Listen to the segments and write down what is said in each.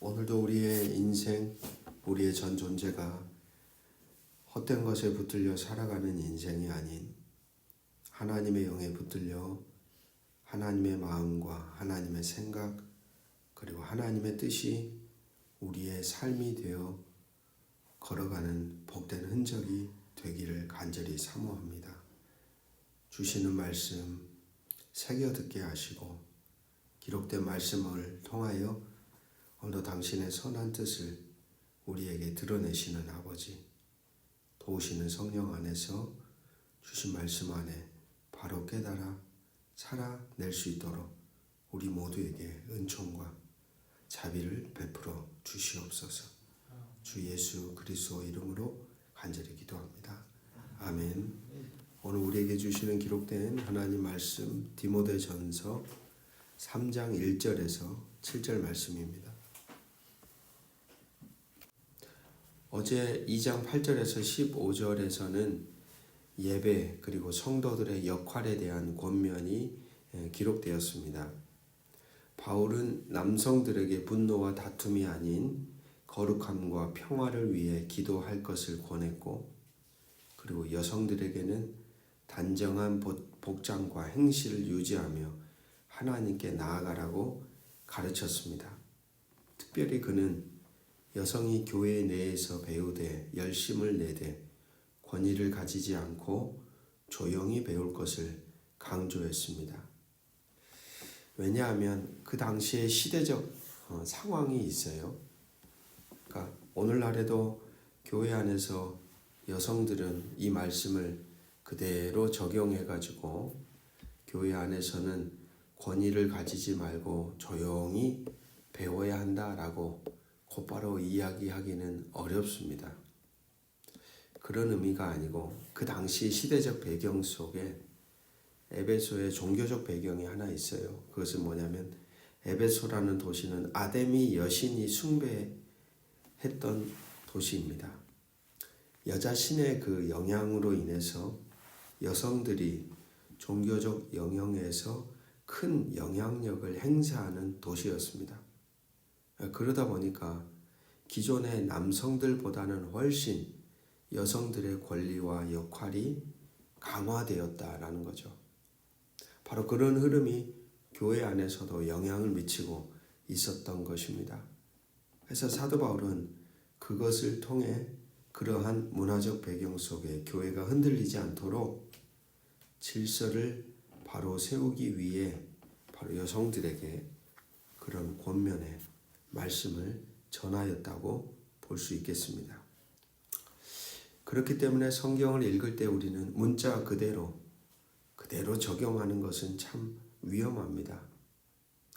오늘도 우리의 인생, 우리의 전 존재가 헛된 것에 붙들려 살아가는 인생이 아닌 하나님의 영에 붙들려 하나님의 마음과 하나님의 생각 그리고 하나님의 뜻이 우리의 삶이 되어 걸어가는 복된 흔적이 되기를 간절히 사모합니다. 주시는 말씀 새겨 듣게 하시고 기록된 말씀을 통하여 오늘도 당신의 선한 뜻을 우리에게 드러내시는 아버지, 도우시는 성령 안에서 주신 말씀 안에 바로 깨달아 살아낼 수 있도록 우리 모두에게 은총과 자비를 베풀어 주시옵소서. 주 예수 그리스도 이름으로 간절히 기도합니다. 아멘. 오늘 우리에게 주시는 기록된 하나님 말씀 디모데전서 3장 1절에서 7절 말씀입니다. 어제 2장 8절에서 15절에서는 예배 그리고 성도들의 역할에 대한 권면이 기록되었습니다. 바울은 남성들에게 분노와 다툼이 아닌 거룩함과 평화를 위해 기도할 것을 권했고, 그리고 여성들에게는 단정한 복장과 행실을 유지하며 하나님께 나아가라고 가르쳤습니다. 특별히 그는 여성이 교회 내에서 배우되 열심을 내되 권위를 가지지 않고 조용히 배울 것을 강조했습니다. 왜냐하면 그 당시에 시대적 상황이 있어요. 그러니까 오늘날에도 교회 안에서 여성들은 이 말씀을 그대로 적용해가지고 교회 안에서는 권위를 가지지 말고 조용히 배워야 한다라고 곧바로 이야기하기는 어렵습니다. 그런 의미가 아니고 그 당시 시대적 배경 속에 에베소의 종교적 배경이 하나 있어요. 그것은 뭐냐면 에베소라는 도시는 아데미 여신이 숭배했던 도시입니다. 여자 신의 그 영향으로 인해서 여성들이 종교적 영역에서 큰 영향력을 행사하는 도시였습니다. 그러다 보니까 기존의 남성들보다는 훨씬 여성들의 권리와 역할이 강화되었다라는 거죠. 바로 그런 흐름이 교회 안에서도 영향을 미치고 있었던 것입니다. 그래서 사도 바울은 그것을 통해 그러한 문화적 배경 속에 교회가 흔들리지 않도록 질서를 바로 세우기 위해 바로 여성들에게 그런 권면의 말씀을 전하였다고 볼 수 있겠습니다. 그렇기 때문에 성경을 읽을 때 우리는 문자 그대로 적용하는 것은 참 위험합니다.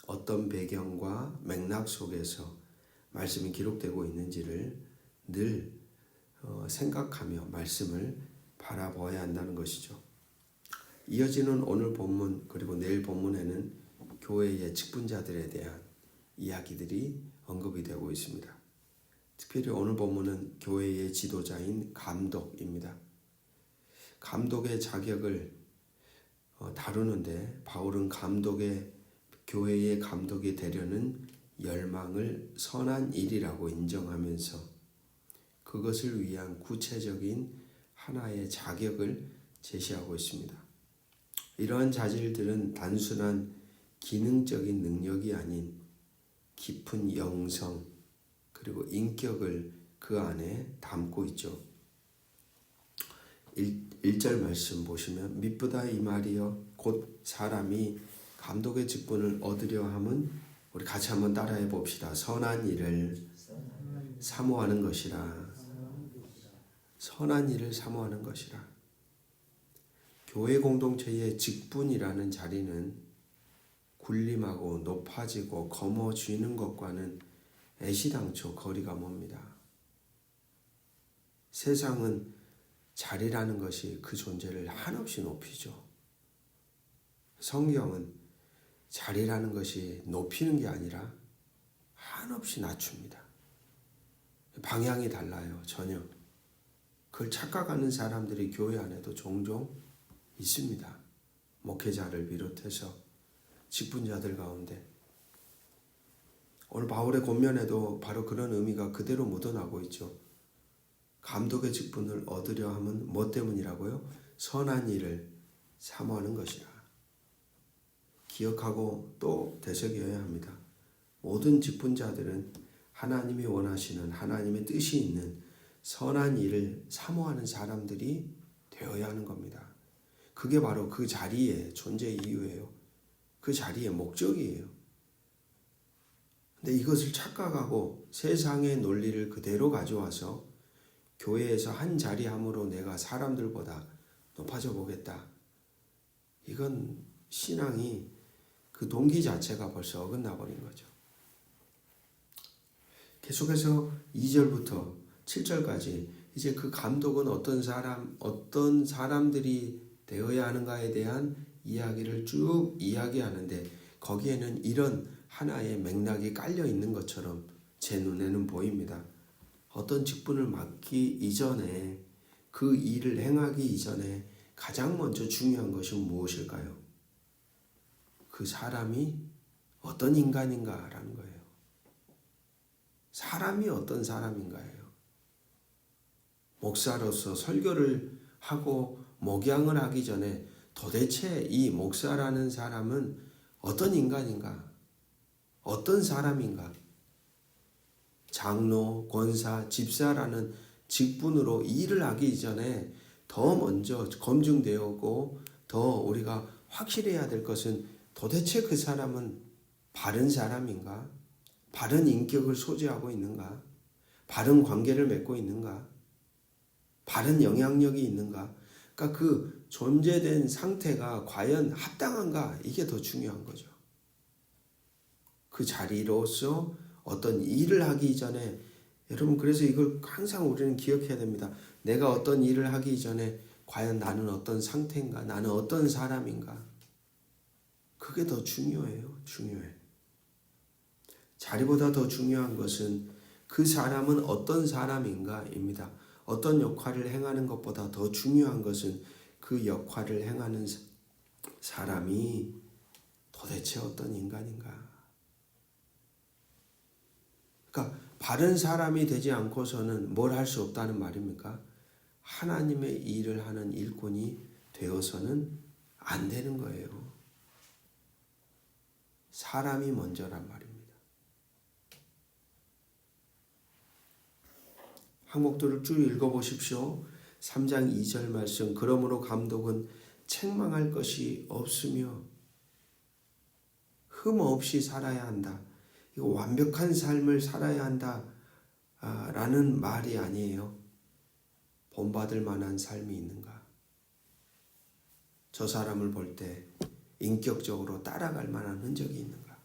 어떤 배경과 맥락 속에서 말씀이 기록되고 있는지를 늘 생각하며 말씀을 바라봐야 한다는 것이죠. 이어지는 오늘 본문 그리고 내일 본문에는 교회의 직분자들에 대한 이야기들이 언급이 되고 있습니다. 특별히 오늘 본문은 교회의 지도자인 감독입니다. 감독의 자격을 다루는데 바울은 교회의 감독이 되려는 열망을 선한 일이라고 인정하면서 그것을 위한 구체적인 하나의 자격을 제시하고 있습니다. 이러한 자질들은 단순한 기능적인 능력이 아닌 깊은 영성 그리고 인격을 그 안에 담고 있죠. 1절 말씀 보시면 미쁘다 이 말이여 곧 사람이 감독의 직분을 얻으려 함은 우리 같이 한번 따라해 봅시다. 선한 일을 사모하는 것이라. 선한 일을 사모하는 것이라. 교회 공동체의 직분이라는 자리는 군림하고 높아지고 거머쥐는 것과는 애시당초 거리가 멉니다. 세상은 자리라는 것이 그 존재를 한없이 높이죠. 성경은 자리라는 것이 높이는 게 아니라 한없이 낮춥니다. 방향이 달라요. 전혀. 그걸 착각하는 사람들이 교회 안에도 종종 있습니다. 목회자를 비롯해서 직분자들 가운데 오늘 바울의 권면에도 바로 그런 의미가 그대로 묻어나고 있죠. 감독의 직분을 얻으려 함은 뭐 때문이라고요? 선한 일을 사모하는 것이라. 기억하고 또 되새겨야 합니다. 모든 직분자들은 하나님이 원하시는 하나님의 뜻이 있는 선한 일을 사모하는 사람들이 되어야 하는 겁니다. 그게 바로 그 자리의 존재 이유예요. 그 자리의 목적이에요. 근데 이것을 착각하고 세상의 논리를 그대로 가져와서 교회에서 한 자리함으로 내가 사람들보다 높아져 보겠다. 이건 신앙이 그 동기 자체가 벌써 어긋나 버린 거죠. 계속해서 2절부터 7절까지 이제 그 감독은 어떤 사람들이 되어야 하는가에 대한 이야기를 쭉 이야기하는데 거기에는 이런 하나의 맥락이 깔려 있는 것처럼 제 눈에는 보입니다. 어떤 직분을 맡기 이전에 그 일을 행하기 이전에 가장 먼저 중요한 것이 무엇일까요? 그 사람이 어떤 인간인가라는 거예요. 사람이 어떤 사람인가예요. 목사로서 설교를 하고 목양을 하기 전에 도대체 이 목사라는 사람은 어떤 인간인가? 어떤 사람인가? 장로, 권사, 집사라는 직분으로 일을 하기 이전에 더 먼저 검증되었고 더 우리가 확실해야 될 것은 도대체 그 사람은 바른 사람인가? 바른 인격을 소지하고 있는가? 바른 관계를 맺고 있는가? 바른 영향력이 있는가? 그러니까 그 존재된 상태가 과연 합당한가? 이게 더 중요한 거죠. 그 자리로서 어떤 일을 하기 전에 여러분 그래서 이걸 항상 우리는 기억해야 됩니다. 내가 어떤 일을 하기 전에 과연 나는 어떤 상태인가? 나는 어떤 사람인가? 그게 더 중요해요. 중요해. 자리보다 더 중요한 것은 그 사람은 어떤 사람인가입니다. 어떤 역할을 행하는 것보다 더 중요한 것은 그 역할을 행하는 사람이 도대체 어떤 인간인가. 그러니까 바른 사람이 되지 않고서는 뭘 할 수 없다는 말입니까? 하나님의 일을 하는 일꾼이 되어서는 안 되는 거예요. 사람이 먼저란 말입니다. 항목들을 쭉 읽어보십시오. 3장 2절 말씀. 그러므로 감독은 책망할 것이 없으며 흠 없이 살아야 한다. 이거 완벽한 삶을 살아야 한다 라는 말이 아니에요. 본받을 만한 삶이 있는가? 저 사람을 볼 때 인격적으로 따라갈 만한 흔적이 있는가?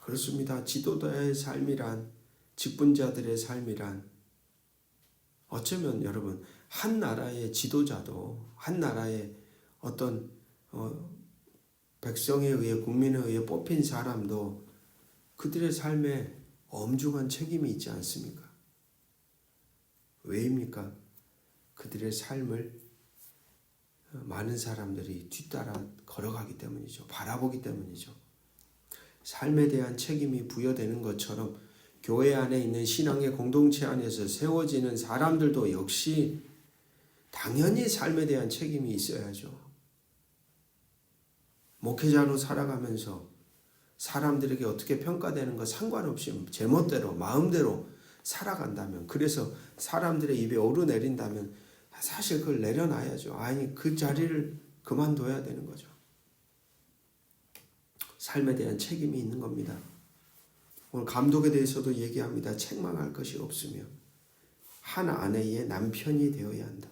그렇습니다. 지도자의 삶이란, 직분자들의 삶이란 어쩌면 여러분 한 나라의 지도자도 한 나라의 어떤 백성에 의해 국민에 의해 뽑힌 사람도 그들의 삶에 엄중한 책임이 있지 않습니까? 왜입니까? 그들의 삶을 많은 사람들이 뒤따라 걸어가기 때문이죠. 바라보기 때문이죠. 삶에 대한 책임이 부여되는 것처럼 교회 안에 있는 신앙의 공동체 안에서 세워지는 사람들도 역시 당연히 삶에 대한 책임이 있어야죠. 목회자로 살아가면서 사람들에게 어떻게 평가되는 거 상관없이 제멋대로 마음대로 살아간다면, 그래서 사람들의 입에 오르내린다면 사실 그걸 내려놔야죠. 아니 그 자리를 그만둬야 되는 거죠. 삶에 대한 책임이 있는 겁니다. 오늘 감독에 대해서도 얘기합니다. 책망할 것이 없으며 한 아내의 남편이 되어야 한다.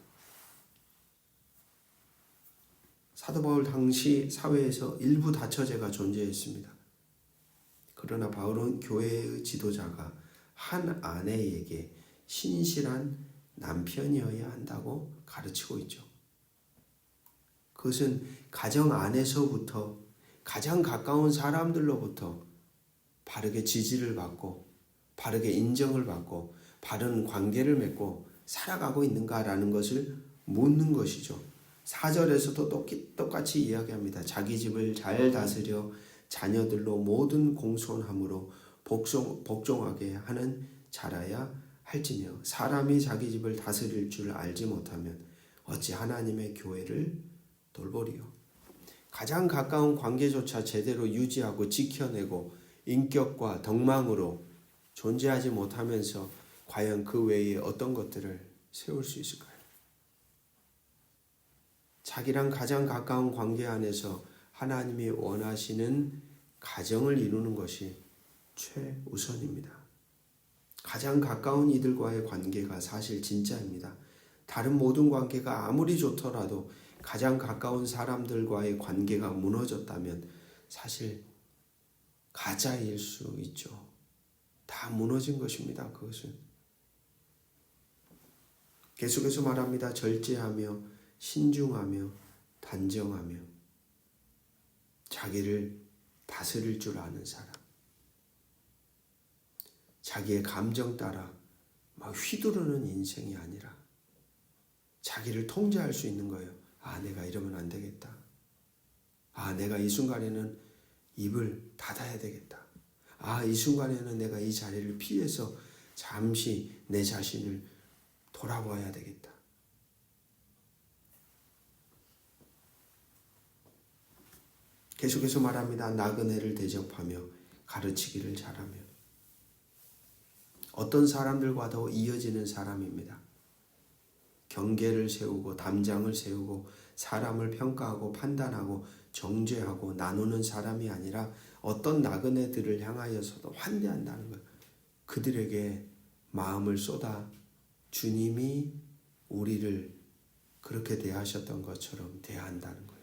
사도 바울 당시 사회에서 일부 다처제가 존재했습니다. 그러나 바울은 교회의 지도자가 한 아내에게 신실한 남편이어야 한다고 가르치고 있죠. 그것은 가정 안에서부터 가장 가까운 사람들로부터 바르게 지지를 받고 바르게 인정을 받고 바른 관계를 맺고 살아가고 있는가라는 것을 묻는 것이죠. 4절에서도 똑같이 이야기합니다. 자기 집을 잘 다스려 자녀들로 모든 공손함으로 복종하게 하는 자라야 할지며 사람이 자기 집을 다스릴 줄 알지 못하면 어찌 하나님의 교회를 돌보리요. 가장 가까운 관계조차 제대로 유지하고 지켜내고 인격과 덕망으로 존재하지 못하면서 과연 그 외에 어떤 것들을 세울 수 있을까요? 자기랑 가장 가까운 관계 안에서 하나님이 원하시는 가정을 이루는 것이 최우선입니다. 가장 가까운 이들과의 관계가 사실 진짜입니다. 다른 모든 관계가 아무리 좋더라도 가장 가까운 사람들과의 관계가 무너졌다면 사실 가짜일 수 있죠. 다 무너진 것입니다. 그것은. 계속해서 말합니다. 절제하며 신중하며 단정하며 자기를 다스릴 줄 아는 사람. 자기의 감정 따라 막 휘두르는 인생이 아니라 자기를 통제할 수 있는 거예요. 내가 이러면 안 되겠다. 내가 이 순간에는 입을 닫아야 되겠다. 이 순간에는 내가 이 자리를 피해서 잠시 내 자신을 돌아봐야 되겠다. 계속해서 말합니다. 나그네를 대접하며 가르치기를 잘하며 어떤 사람들과도 이어지는 사람입니다. 경계를 세우고 담장을 세우고 사람을 평가하고 판단하고 정죄하고 나누는 사람이 아니라 어떤 나그네들을 향하여서도 환대한다는 거예요. 그들에게 마음을 쏟아 주님이 우리를 그렇게 대하셨던 것처럼 대한다는 거예요.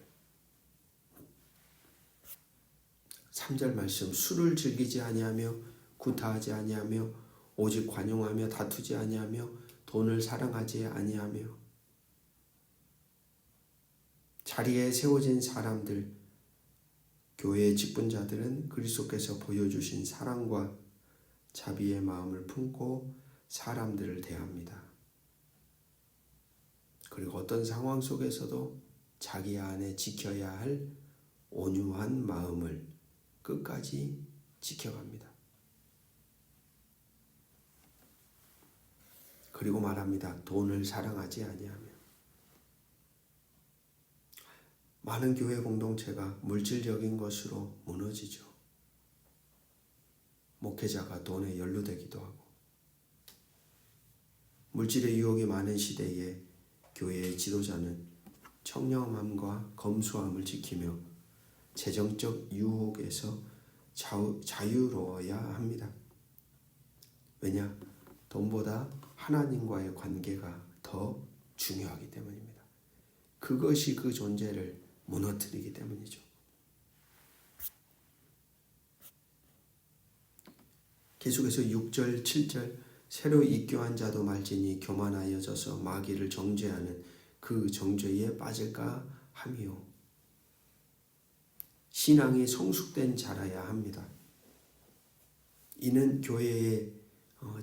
3절 말씀, 술을 즐기지 아니하며 구타하지 아니하며 오직 관용하며 다투지 아니하며 돈을 사랑하지 아니하며. 자리에 세워진 사람들, 교회의 직분자들은 그리스도께서 보여주신 사랑과 자비의 마음을 품고 사람들을 대합니다. 그리고 어떤 상황 속에서도 자기 안에 지켜야 할 온유한 마음을 끝까지 지켜갑니다. 그리고 말합니다. 돈을 사랑하지 아니하며. 많은 교회 공동체가 물질적인 것으로 무너지죠. 목회자가 돈에 연루되기도 하고. 물질의 유혹이 많은 시대에 교회의 지도자는 청렴함과 검소함을 지키며 재정적 유혹에서 자유로워야 합니다. 왜냐? 돈보다 하나님과의 관계가 더 중요하기 때문입니다. 그것이 그 존재를 무너뜨리기 때문이죠. 계속해서 6절, 7절 새로 입교한 자도 말지니 교만하여져서 마귀를 정죄하는 그 정죄에 빠질까 하며 신앙이 성숙된 자라야 합니다. 이는 교회의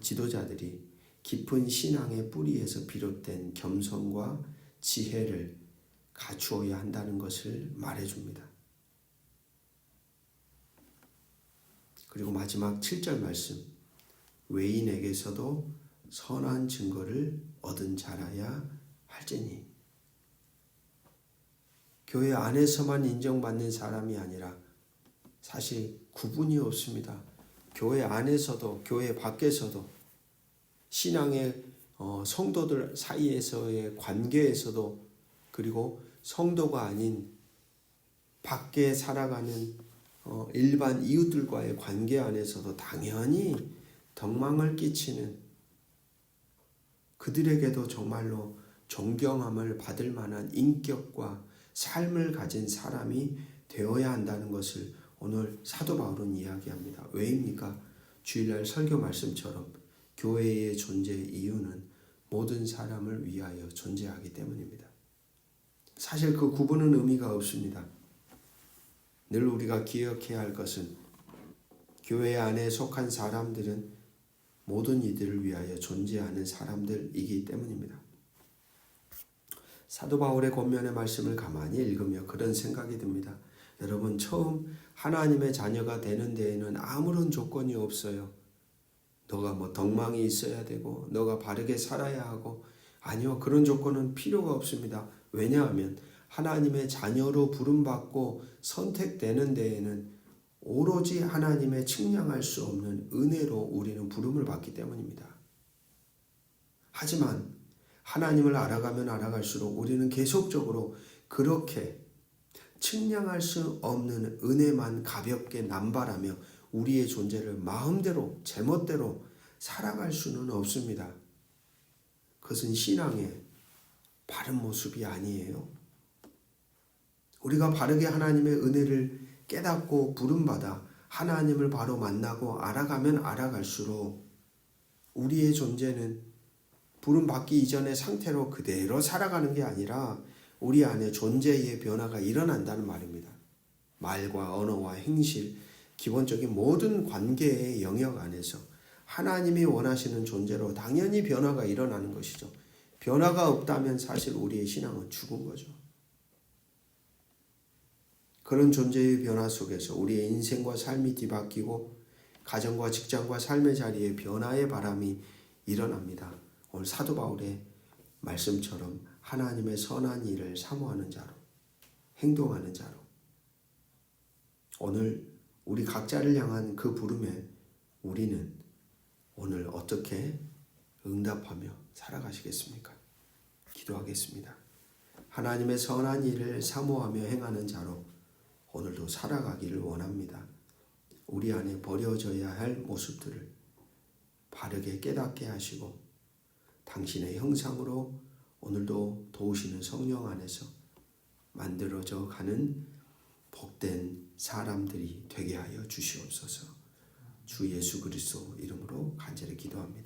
지도자들이 깊은 신앙의 뿌리에서 비롯된 겸손과 지혜를 갖추어야 한다는 것을 말해줍니다. 그리고 마지막 7절 말씀, 외인에게서도 선한 증거를 얻은 자라야 할지니. 교회 안에서만 인정받는 사람이 아니라 사실 구분이 없습니다. 교회 안에서도 교회 밖에서도 신앙의 성도들 사이에서의 관계에서도 그리고 성도가 아닌 밖에 살아가는 일반 이웃들과의 관계 안에서도 당연히 덕망을 끼치는 그들에게도 정말로 존경함을 받을 만한 인격과 삶을 가진 사람이 되어야 한다는 것을 오늘 사도 바울은 이야기합니다. 왜입니까? 주일날 설교 말씀처럼 교회의 존재 이유는 모든 사람을 위하여 존재하기 때문입니다. 사실 그 구분은 의미가 없습니다. 늘 우리가 기억해야 할 것은 교회 안에 속한 사람들은 모든 이들을 위하여 존재하는 사람들이기 때문입니다. 사도 바울의 권면의 말씀을 가만히 읽으며 그런 생각이 듭니다. 여러분, 처음 하나님의 자녀가 되는 데에는 아무런 조건이 없어요. 너가 뭐 덕망이 있어야 되고 너가 바르게 살아야 하고, 아니요, 그런 조건은 필요가 없습니다. 왜냐하면 하나님의 자녀로 부름받고 선택되는 데에는 오로지 하나님의 측량할 수 없는 은혜로 우리는 부름을 받기 때문입니다. 하지만 하나님을 알아가면 알아갈수록 우리는 계속적으로 그렇게 측량할 수 없는 은혜만 가볍게 남발하며 우리의 존재를 마음대로 제멋대로 살아갈 수는 없습니다. 그것은 신앙의 바른 모습이 아니에요. 우리가 바르게 하나님의 은혜를 깨닫고 부름받아 하나님을 바로 만나고 알아가면 알아갈수록 우리의 존재는 부름받기 이전의 상태로 그대로 살아가는 게 아니라 우리 안에 존재의 변화가 일어난다는 말입니다. 말과 언어와 행실, 기본적인 모든 관계의 영역 안에서 하나님이 원하시는 존재로 당연히 변화가 일어나는 것이죠. 변화가 없다면 사실 우리의 신앙은 죽은 거죠. 그런 존재의 변화 속에서 우리의 인생과 삶이 뒤바뀌고 가정과 직장과 삶의 자리에 변화의 바람이 일어납니다. 오늘 사도 바울의 말씀처럼 하나님의 선한 일을 사모하는 자로, 행동하는 자로, 오늘 우리 각자를 향한 그 부름에 우리는 오늘 어떻게 응답하며 살아가시겠습니까? 기도하겠습니다. 하나님의 선한 일을 사모하며 행하는 자로 오늘도 살아가기를 원합니다. 우리 안에 버려져야 할 모습들을 바르게 깨닫게 하시고 당신의 형상으로 오늘도 도우시는 성령 안에서 만들어져 가는 복된 사람들이 되게 하여 주시옵소서. 주 예수 그리스도 이름으로 간절히 기도합니다.